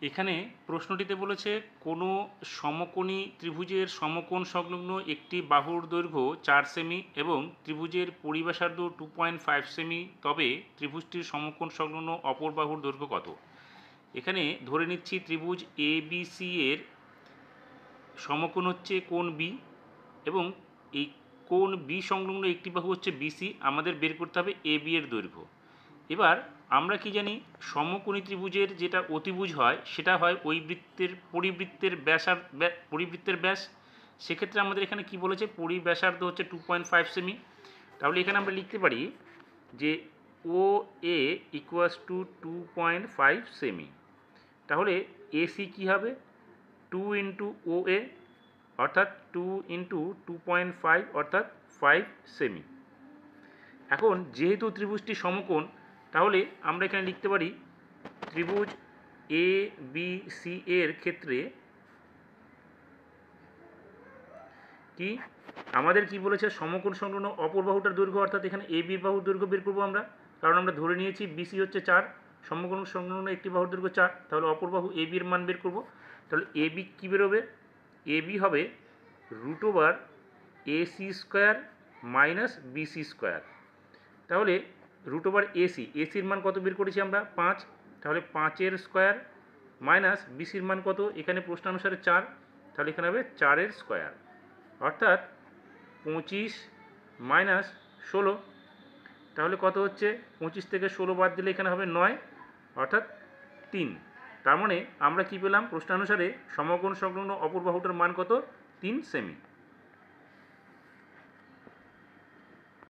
এখানে প্রশ্নটিতে বলেছে কোনো সমকোণী ত্রিভুজের সমকোণ সংলগ্ন একটি বাহুর দৈর্ঘ্য 4 সেমি এবং ত্রিভুজের পরিব্যাসার্ধ 2.5 সেমি, তবে ত্রিভুজটির সমকোণ সংলগ্ন অপর বাহুর দৈর্ঘ্য কত। এখানে ধরে নিচ্ছি ত্রিভুজ এ বি সি এর সমকোণ হচ্ছে কোণ বি এবং এই কোণ বি সংলগ্ন একটি বাহু হচ্ছে বিসি। আমাদের বের করতে হবে এ বি এর দৈর্ঘ্য। এবার আমরা কি জানি, সমকোণী ত্রিভুজের যেটা অতিভুজ হয় সেটা হয় ওই পরিবৃত্তের ব্যাস। সেক্ষেত্রে আমাদের এখানে কি বলেছে, পরিব্যাসার্ধ হচ্ছে 2.5 সেমি। তাহলে এখানে আমরা লিখতে পারি যে ও এ ইকুয়ালস টু 2.5 সেমি। তাহলে এসি কী হবে, 2 ইন্টু ও এ অর্থাৎ 2 ইন্টু 2.5 অর্থাৎ 5 সেমি। এখন যেহেতু ত্রিভুজটি সমকোণ, তাহলে আমরা এখানে লিখতে পারি ত্রিভুজ এ বি সি এর ক্ষেত্রে কি আমাদের কি বলেছে, সমকোণ সংলগ্ন অপর বাহুটার দৈর্ঘ্য, অর্থাৎ এখানে এ বি বাহুর দৈর্ঘ্য বের করবো আমরা, কারণ আমরা ধরে নিয়েছি বিসি হচ্ছে 4, সমকোণ সংলগ্ন একটি বাহুর দৈর্ঘ্য 4, তাহলে অপর বাহু এ বির মান বের করবো। তাহলে এ বি কী বেরোবে, এ বি হবে √/, AC square minus BC square. তাহলে √/, এসির মান কত বের করেছি আমরা, 5, তাহলে 5-এর স্কোয়ার মাইনাস বিসির মান কত, এখানে প্রশ্নানুসারে 4, তাহলে এখানে হবে 4-এর স্কোয়ার, অর্থাৎ 25 মাইনাস 16। তাহলে কত হচ্ছে, 25 থেকে 16 বাদ দিলে এখানে হবে 9, অর্থাৎ 3। তার মানে আমরা কি পেলাম, প্রশ্নানুসারে সমকোণ সংলগ্ন অপর বাহুটার মান কত, 3 সেমি।